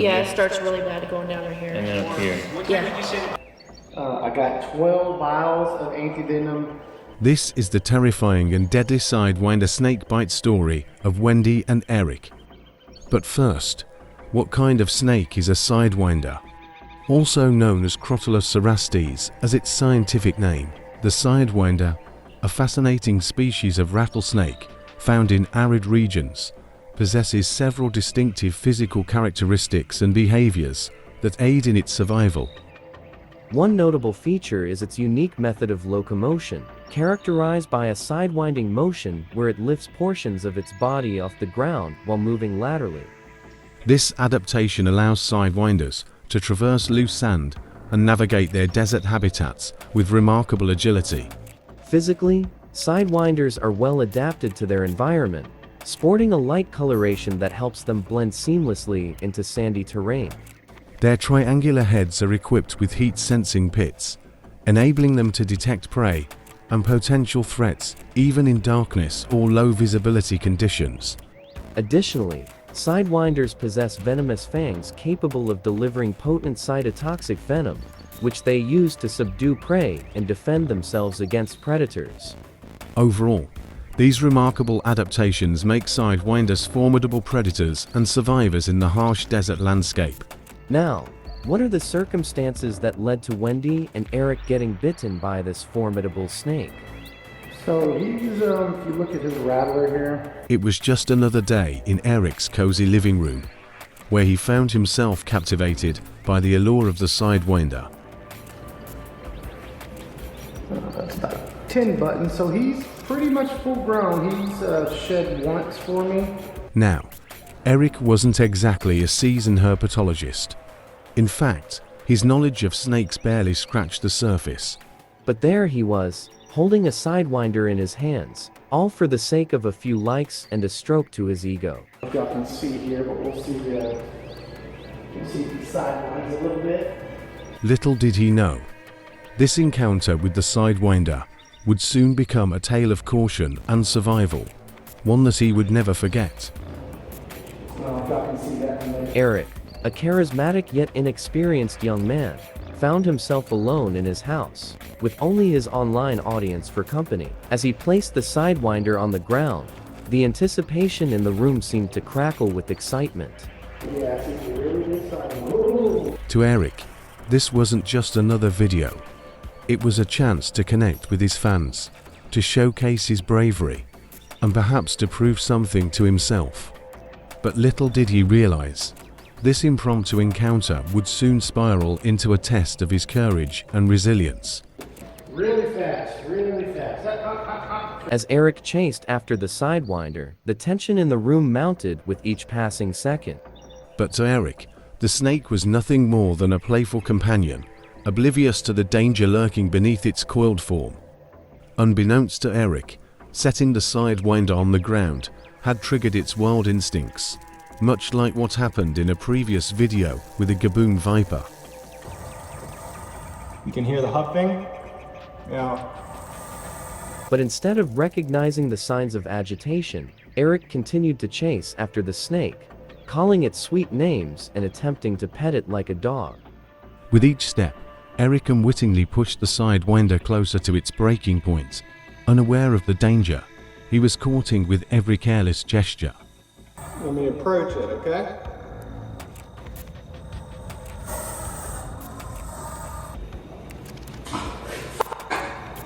Yeah, it starts really bad going down right here. And then up here. Yeah. I got 12 vials of anti-venom. This is the terrifying and deadly Sidewinder snakebite story of Wendy and Eric. But first, what kind of snake is a Sidewinder? Also known as Crotalus cerastes as its scientific name, the Sidewinder, a fascinating species of rattlesnake found in arid regions, possesses several distinctive physical characteristics and behaviors that aid in its survival. One notable feature is its unique method of locomotion, characterized by a sidewinding motion where it lifts portions of its body off the ground while moving laterally. This adaptation allows sidewinders to traverse loose sand and navigate their desert habitats with remarkable agility. Physically, sidewinders are well adapted to their environment, sporting a light coloration that helps them blend seamlessly into sandy terrain. Their triangular heads are equipped with heat-sensing pits, enabling them to detect prey and potential threats even in darkness or low visibility conditions. Additionally, sidewinders possess venomous fangs capable of delivering potent cytotoxic venom, which they use to subdue prey and defend themselves against predators. Overall, these remarkable adaptations make sidewinders formidable predators and survivors in the harsh desert landscape. Now, what are the circumstances that led to Wendy and Eric getting bitten by this formidable snake? So he's, if you look at his rattler here. It was just another day in Eric's cozy living room, where he found himself captivated by the allure of the Sidewinder. That's about 10 buttons, so he's pretty much full grown. He's shed once for me. Now, Eric wasn't exactly a seasoned herpetologist. In fact, his knowledge of snakes barely scratched the surface. But there he was, holding a sidewinder in his hands, all for the sake of a few likes and a stroke to his ego. Y'all can see here, but we'll see the sidelines a little bit. Little did he know, this encounter with the Sidewinder would soon become a tale of caution and survival, one that he would never forget. Eric, a charismatic yet inexperienced young man, found himself alone in his house, with only his online audience for company. As he placed the Sidewinder on the ground, the anticipation in the room seemed to crackle with excitement. To Eric, this wasn't just another video. It was a chance to connect with his fans, to showcase his bravery, and perhaps to prove something to himself. But little did he realize, this impromptu encounter would soon spiral into a test of his courage and resilience. Really fast, really fast. As Eric chased after the Sidewinder, the tension in the room mounted with each passing second. But to Eric, the snake was nothing more than a playful companion, oblivious to the danger lurking beneath its coiled form. Unbeknownst to Eric, setting the Sidewinder on the ground had triggered its wild instincts, much like what happened in a previous video with a gaboon viper. You can hear the huffing. Now, But instead of recognizing the signs of agitation, Eric continued to chase after the snake, calling it sweet names and attempting to pet it like a dog. With each step, Eric unwittingly pushed the Sidewinder closer to its breaking point. Unaware of the danger, he was courting with every careless gesture. let me approach it, okay?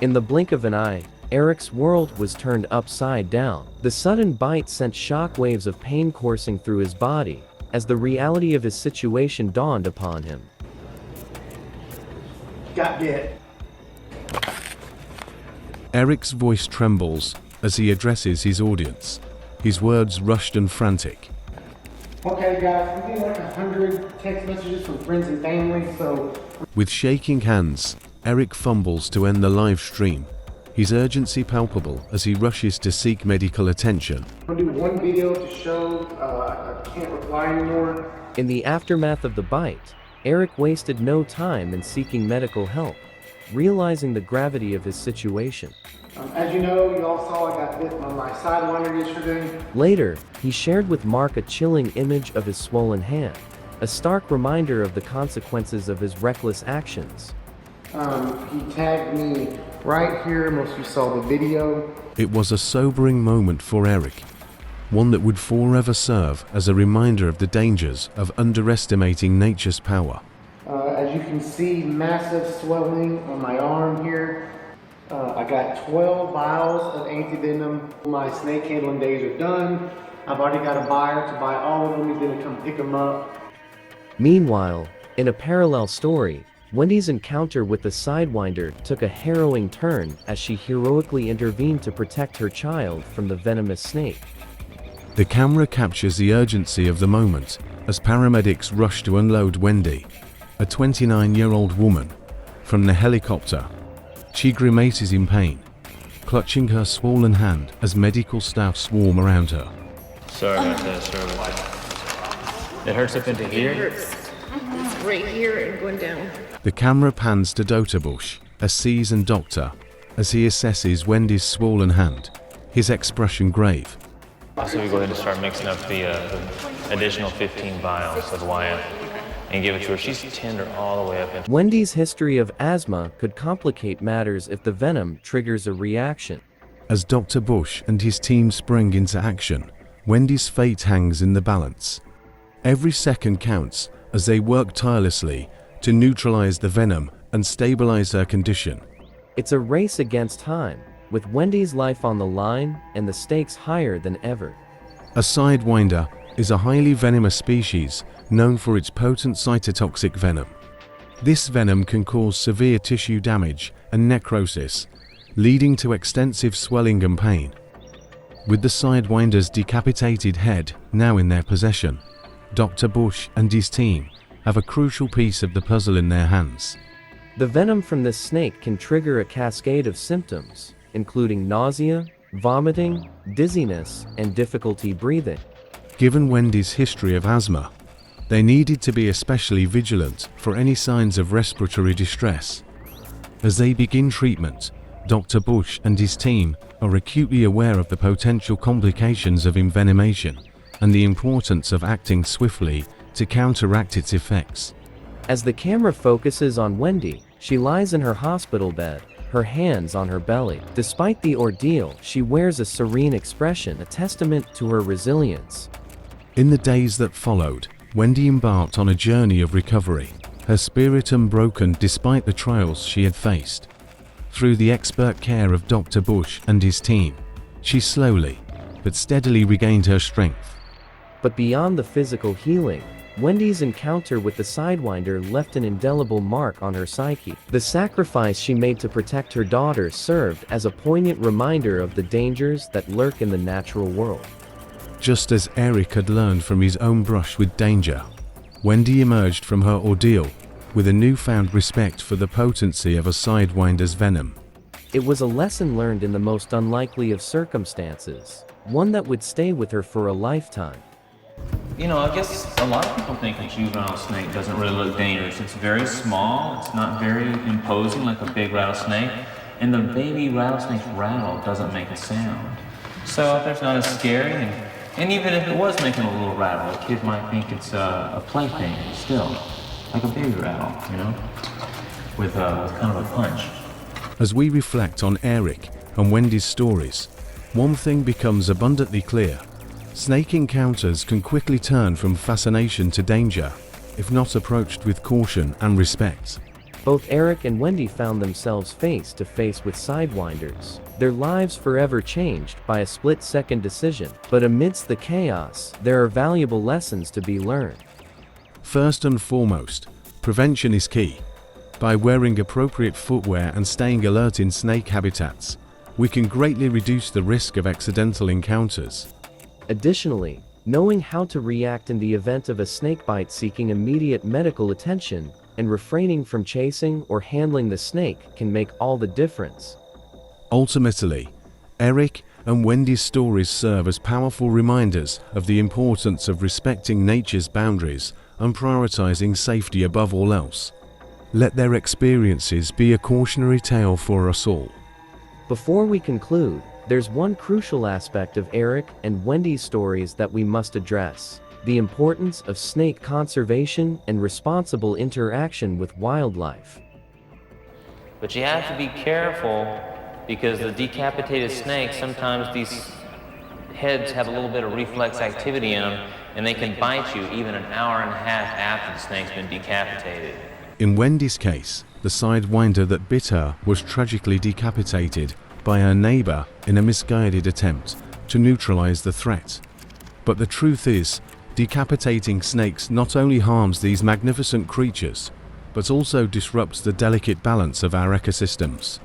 In the blink of an eye, Eric's world was turned upside down. The sudden bite sent shockwaves of pain coursing through his body, as the reality of his situation dawned upon him. Got bit. Eric's voice trembles as he addresses his audience, his words rushed and frantic. Okay guys, we get like 100 text messages from friends and family, so... With shaking hands, Eric fumbles to end the live stream, his urgency palpable as he rushes to seek medical attention. I'm gonna do one video to show I can't reply anymore. In the aftermath of the bite, Eric wasted no time in seeking medical help, realizing the gravity of his situation. As you know, you all saw I got bit on my Sidewinder yesterday. Later, he shared with Mark a chilling image of his swollen hand, a stark reminder of the consequences of his reckless actions. He tagged me right here. Most of you saw the video. It was a sobering moment for Eric, one that would forever serve as a reminder of the dangers of underestimating nature's power. As you can see, massive swelling on my arm here. I got 12 vials of anti-venom. My snake handling days are done. I've already got a buyer to buy all of them. He's gonna come pick them up. Meanwhile, in a parallel story, Wendy's encounter with the Sidewinder took a harrowing turn as she heroically intervened to protect her child from the venomous snake. The camera captures the urgency of the moment as paramedics rush to unload Wendy, a 29-year-old woman, from the helicopter. She grimaces in pain, clutching her swollen hand as medical staff swarm around her. Sorry about that, sir. It hurts up into It here? hurts. It's right here and going down. The camera pans to Dr. Bush, a seasoned doctor, as he assesses Wendy's swollen hand, his expression grave. So we go ahead and start mixing up the additional 15 vials of Wyatt and give it to her. She's tender all the way up into. Wendy's history of asthma could complicate matters if the venom triggers a reaction. As Dr. Bush and his team spring into action, Wendy's fate hangs in the balance. Every second counts as they work tirelessly to neutralize the venom and stabilize her condition. It's a race against time, with Wendy's life on the line and the stakes higher than ever. A sidewinder is a highly venomous species known for its potent cytotoxic venom. This venom can cause severe tissue damage and necrosis, leading to extensive swelling and pain. With the sidewinder's decapitated head now in their possession, Dr. Bush and his team have a crucial piece of the puzzle in their hands. The venom from this snake can trigger a cascade of symptoms, including nausea, vomiting, dizziness, and difficulty breathing. Given Wendy's history of asthma, they needed to be especially vigilant for any signs of respiratory distress. As they begin treatment, Dr. Bush and his team are acutely aware of the potential complications of envenomation and the importance of acting swiftly to counteract its effects. As the camera focuses on Wendy, she lies in her hospital bed, her hands on her belly. Despite the ordeal, she wears a serene expression, a testament to her resilience. In the days that followed, Wendy embarked on a journey of recovery, her spirit unbroken despite the trials she had faced. Through the expert care of Dr. Bush and his team, she slowly but steadily regained her strength. But beyond the physical healing, Wendy's encounter with the Sidewinder left an indelible mark on her psyche. The sacrifice she made to protect her daughter served as a poignant reminder of the dangers that lurk in the natural world. Just as Eric had learned from his own brush with danger, Wendy emerged from her ordeal with a newfound respect for the potency of a sidewinder's venom. It was a lesson learned in the most unlikely of circumstances, one that would stay with her for a lifetime. You know, I guess a lot of people think a juvenile snake doesn't really look dangerous. It's very small, it's not very imposing like a big rattlesnake, and the baby rattlesnake's rattle doesn't make a sound. So if it's not as scary, and even if it was making a little rattle, a kid might think it's a plaything still, like a baby rattle, you know, with kind of a punch. As we reflect on Eric and Wendy's stories, one thing becomes abundantly clear. Snake encounters can quickly turn from fascination to danger, if not approached with caution and respect. Both Eric and Wendy found themselves face to face with sidewinders, their lives forever changed by a split-second decision. But amidst the chaos, there are valuable lessons to be learned. First and foremost, prevention is key. By wearing appropriate footwear and staying alert in snake habitats, we can greatly reduce the risk of accidental encounters. Additionally, knowing how to react in the event of a snakebite seeking immediate medical attention and refraining from chasing or handling the snake can make all the difference. Ultimately, Eric and Wendy's stories serve as powerful reminders of the importance of respecting nature's boundaries and prioritizing safety above all else. Let their experiences be a cautionary tale for us all. Before we conclude, there's one crucial aspect of Eric and Wendy's stories that we must address. the importance of snake conservation and responsible interaction with wildlife. But you have to be careful because the decapitated snakes, sometimes these heads have a little bit of reflex activity in them, and they can bite you even an hour and a half after the snake's been decapitated. In Wendy's case, the sidewinder that bit her was tragically decapitated by her neighbor in a misguided attempt to neutralize the threat. But the truth is, decapitating snakes not only harms these magnificent creatures, but also disrupts the delicate balance of our ecosystems.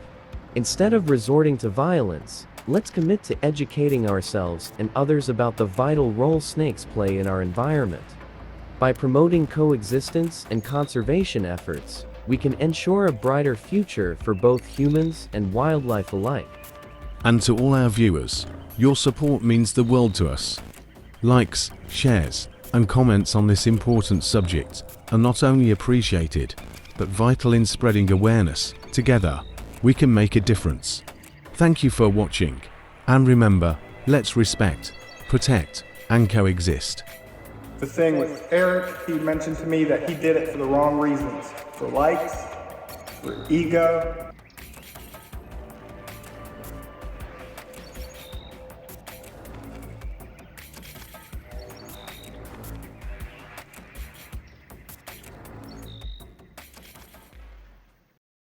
Instead of resorting to violence, let's commit to educating ourselves and others about the vital role snakes play in our environment. By promoting coexistence and conservation efforts, we can ensure a brighter future for both humans and wildlife alike. And to all our viewers, your support means the world to us. Likes, shares, and comments on this important subject are not only appreciated, but vital in spreading awareness. Together, we can make a difference. Thank you for watching, and remember, let's respect, protect, and coexist. The thing with Eric, he mentioned to me that he did it for the wrong reasons. For likes, for ego,